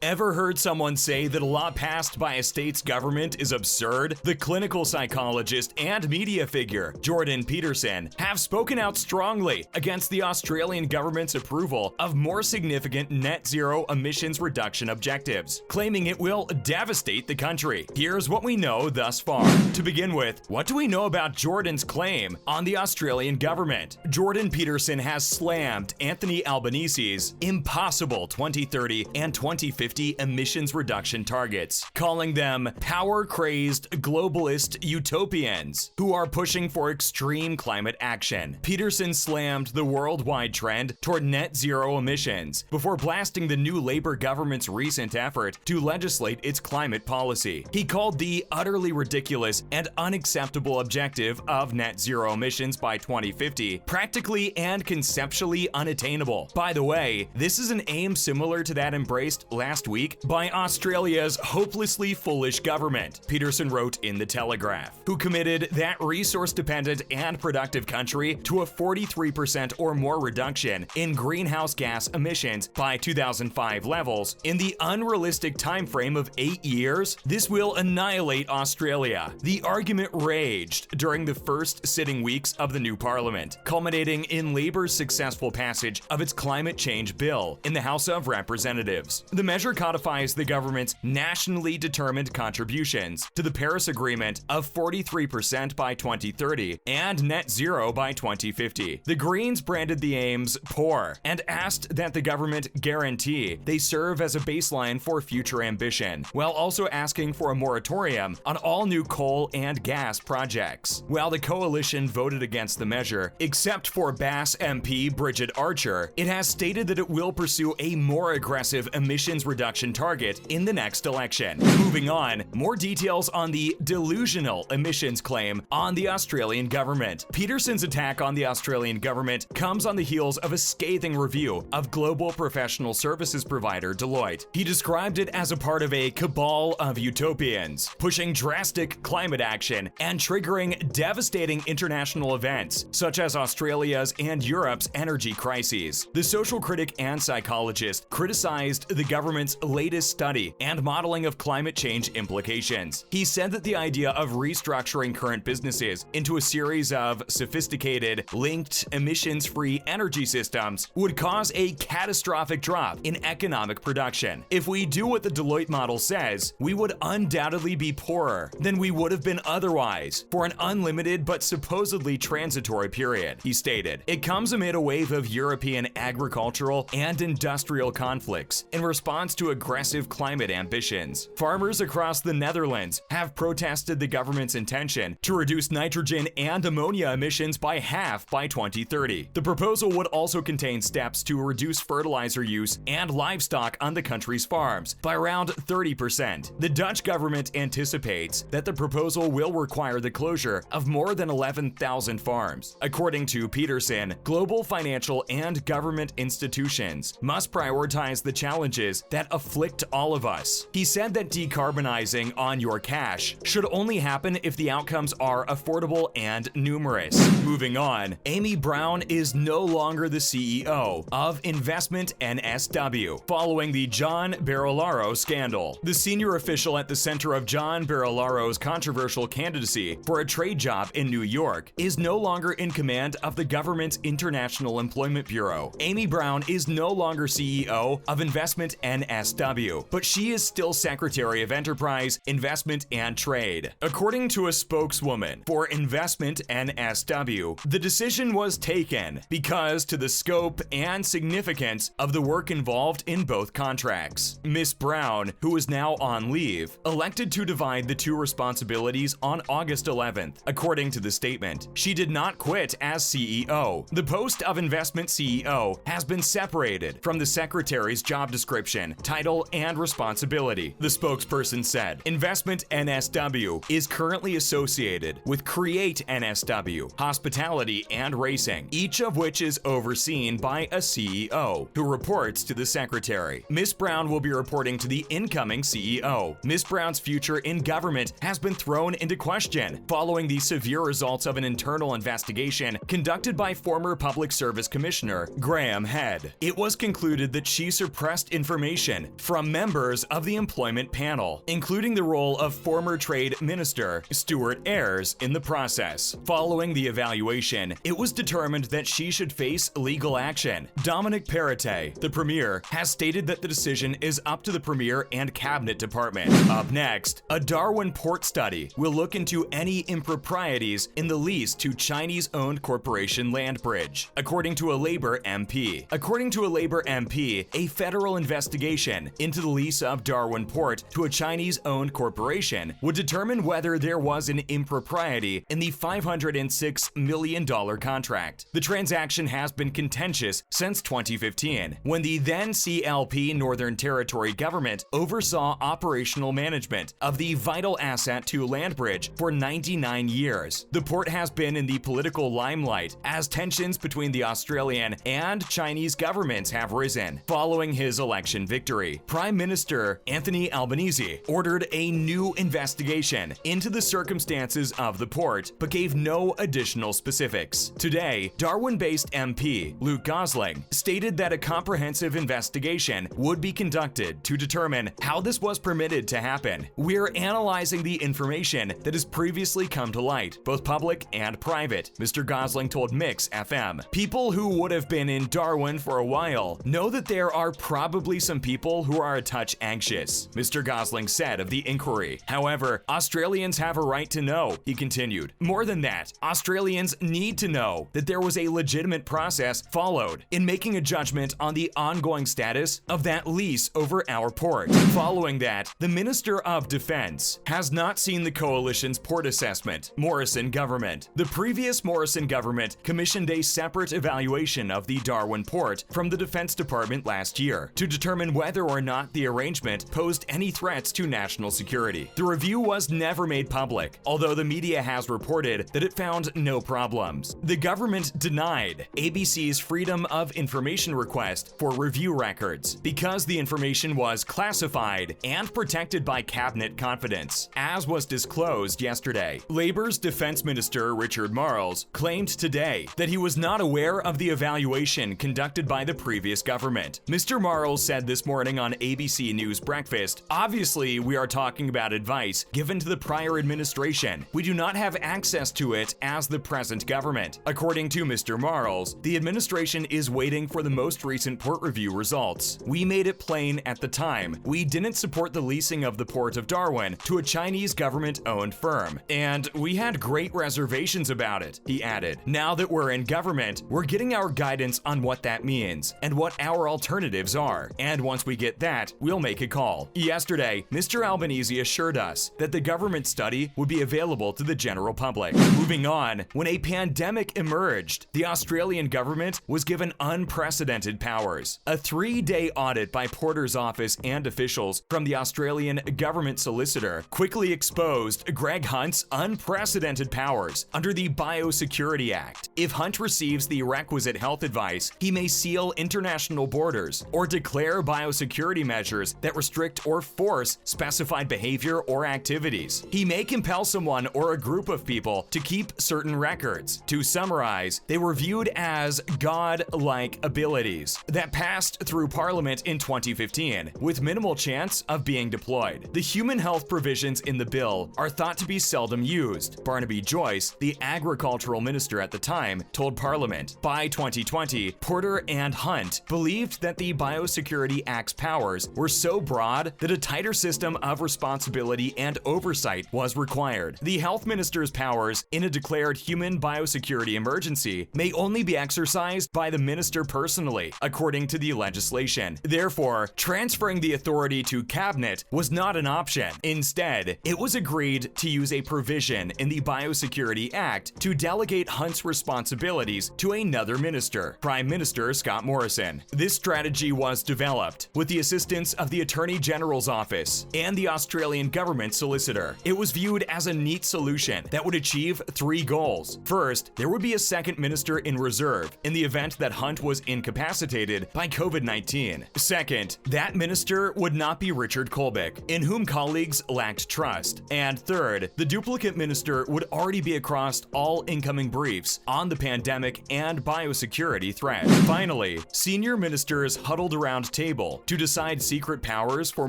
Ever heard someone say that a law passed by a state's government is absurd? The clinical psychologist and media figure, Jordan Peterson, have spoken out strongly against the Australian government's approval of more significant net zero emissions reduction objectives, claiming it will devastate the country. Here's what we know thus far. To begin with, what do we know about Jordan's claim on the Australian government? Jordan Peterson has slammed Anthony Albanese's impossible 2030 and 2050 emissions reduction targets, calling them power-crazed globalist utopians who are pushing for extreme climate action. Peterson slammed the worldwide trend toward net zero emissions before blasting the new Labour government's recent effort to legislate its climate policy. He called the utterly ridiculous and unacceptable objective of net zero emissions by 2050 practically and conceptually unattainable. By the way, this is an aim similar to that embraced last week by Australia's hopelessly foolish government, Peterson wrote in The Telegraph, who committed that resource-dependent and productive country to a 43% or more reduction in greenhouse gas emissions by 2005 levels in the unrealistic timeframe of 8 years. This will annihilate Australia. The argument raged during the first sitting weeks of the new parliament, culminating in Labour's successful passage of its climate change bill in the House of Representatives. The measure codifies the government's nationally determined contributions to the Paris Agreement of 43% by 2030 and net zero by 2050. The Greens branded the aims poor and asked that the government guarantee they serve as a baseline for future ambition, while also asking for a moratorium on all new coal and gas projects. While the coalition voted against the measure, except for Bass MP Bridget Archer, it has stated that it will pursue a more aggressive emissions reduction target in the next election. Moving on, more details on the delusional emissions claim on the Australian government. Peterson's attack on the Australian government comes on the heels of a scathing review of global professional services provider Deloitte. He described it as a part of a cabal of utopians, pushing drastic climate action and triggering devastating international events, such as Australia's and Europe's energy crises. The social critic and psychologist criticized the government's latest study and modeling of climate change implications. He said that the idea of restructuring current businesses into a series of sophisticated, linked, emissions-free energy systems would cause a catastrophic drop in economic production. If we do what the Deloitte model says, we would undoubtedly be poorer than we would have been otherwise for an unlimited but supposedly transitory period, he stated. It comes amid a wave of European agricultural and industrial conflicts in response to aggressive climate ambitions. Farmers across the Netherlands have protested the government's intention to reduce nitrogen and ammonia emissions by half by 2030. The proposal would also contain steps to reduce fertilizer use and livestock on the country's farms by around 30%. The Dutch government anticipates that the proposal will require the closure of more than 11,000 farms. According to Peterson, global financial and government institutions must prioritize the challenges that afflict all of us. He said that decarbonizing on your cash should only happen if the outcomes are affordable and numerous. Moving on, Amy Brown is no longer the CEO of Investment NSW following the John Barilaro scandal. The senior official at the center of John Barilaro's controversial candidacy for a trade job in New York is no longer in command of the government's International Employment Bureau. Amy Brown is no longer CEO of Investment NSW, but she is still Secretary of Enterprise, Investment and Trade. According to a spokeswoman for Investment NSW, the decision was taken because to the scope and significance of the work involved in both contracts. Ms. Brown, who is now on leave, elected to divide the two responsibilities on August 11th. According to the statement, she did not quit as CEO. The post of Investment CEO has been separated from the Secretary's job description, title, and responsibility, the spokesperson said. Investment NSW is currently associated with Create NSW, Hospitality and Racing, each of which is overseen by a CEO, who reports to the Secretary. Ms. Brown will be reporting to the incoming CEO. Ms. Brown's future in government has been thrown into question following the severe results of an internal investigation conducted by former Public Service Commissioner Graham Head. It was concluded that she suppressed information resignation from members of the employment panel, including the role of former Trade Minister Stuart Ayres in the process. Following the evaluation, it was determined that she should face legal action. Dominic Perrottet, the Premier, has stated that the decision is up to the Premier and Cabinet Department. Up next, a Darwin port study will look into any improprieties in the lease to Chinese-owned corporation Landbridge, according to a Labour MP. According to a Labour MP, a federal investigation into the lease of Darwin Port to a Chinese-owned corporation would determine whether there was an impropriety in the $506 million contract. The transaction has been contentious since 2015, when the then CLP Northern Territory government oversaw operational management of the vital asset to Landbridge for 99 years. The port has been in the political limelight as tensions between the Australian and Chinese governments have risen. Following his election victory, Prime Minister Anthony Albanese ordered a new investigation into the circumstances of the port, but gave no additional specifics. Today, Darwin-based MP Luke Gosling stated that a comprehensive investigation would be conducted to determine how this was permitted to happen. "We're analyzing the information that has previously come to light, both public and private," Mr. Gosling told Mix FM. "People who would have been in Darwin for a while know that there are probably some people who are a touch anxious," Mr. Gosling said of the inquiry. "However, Australians have a right to know," he continued. "More than that, Australians need to know that there was a legitimate process followed in making a judgment on the ongoing status of that lease over our port." Following that, the Minister of Defense has not seen the coalition's port assessment. Morrison government. The previous Morrison government commissioned a separate evaluation of the Darwin port from the Defense Department last year to determine whether or not the arrangement posed any threats to national security. The review was never made public, although the media has reported that it found no problems. The government denied ABC's Freedom of Information request for review records because the information was classified and protected by cabinet confidence, as was disclosed yesterday. Labour's Defense Minister Richard Marles claimed today that he was not aware of the evaluation conducted by the previous government. Mr. Marles said this morning on ABC News Breakfast, "Obviously, we are talking about advice given to the prior administration. We do not have access to it as the present government." According to Mr. Marles, the administration is waiting for the most recent port review results. "We made it plain at the time we didn't support the leasing of the Port of Darwin to a Chinese government-owned firm, and we had great reservations about it," he added. "Now that we're in government, we're getting our guidance on what that means and what our alternatives are, and once we get that, we'll make a call." Yesterday, Mr. Albanese assured us that the government study would be available to the general public. Moving on, when a pandemic emerged, the Australian government was given unprecedented powers. A 3-day audit by Porter's office and officials from the Australian government solicitor quickly exposed Greg Hunt's unprecedented powers under the Biosecurity Act. If Hunt receives the requisite health advice, he may seal international borders or declare biosecurity measures that restrict or force specified behavior or activities. He may compel someone or a group of people to keep certain records. To summarize, they were viewed as god-like abilities that passed through Parliament in 2015 with minimal chance of being deployed. The human health provisions in the bill are thought to be seldom used, Barnaby Joyce, the agricultural minister at the time, told Parliament. By 2020, Porter and Hunt believed that the Biosecurity Act's powers were so broad that a tighter system of responsibility and oversight was required. The health minister's powers in a declared human biosecurity emergency may only be exercised by the minister personally, according to the legislation. Therefore, transferring the authority to cabinet was not an option. Instead, it was agreed to use a provision in the Biosecurity Act to delegate Hunt's responsibilities to another minister, Prime Minister Scott Morrison. This strategy was developed with the assistance of the Attorney General's office and the Australian government solicitor. It was viewed as a neat solution that would achieve 3 goals. First, there would be a second minister in reserve in the event that Hunt was incapacitated by COVID-19. Second, that minister would not be Richard Colbeck, in whom colleagues lacked trust. And third, the duplicate minister would already be across all incoming briefs on the pandemic and biosecurity threat. Finally, senior ministers huddled around table to decide secret powers for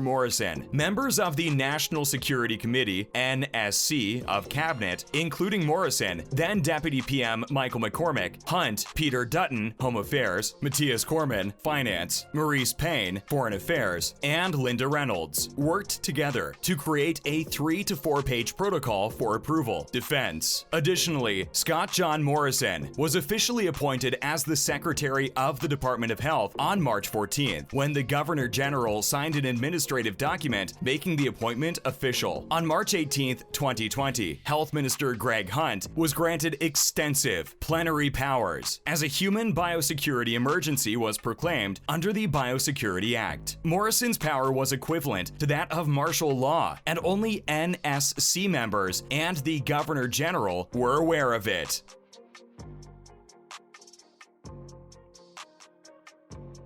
Morrison. Members of the National Security Committee, NSC, of Cabinet, including Morrison, then Deputy PM Michael McCormick, Hunt, Peter Dutton, Home Affairs, Matthias Cormann, Finance, Maurice Payne, Foreign Affairs, and Linda Reynolds, worked together to create a 3 to 4 page protocol for approval. Defense. Additionally, Scott John Morrison was officially appointed as the Secretary of the Department of Health on March 14th, when the Governor General signed an administrative document making the appointment official. On March 18th, 2020, Health Minister Greg Hunt was granted extensive plenary powers as a human biosecurity emergency was proclaimed under the Biosecurity Act. Morrison's power was equivalent to that of martial law, and only NSC members and the Governor General were aware of it.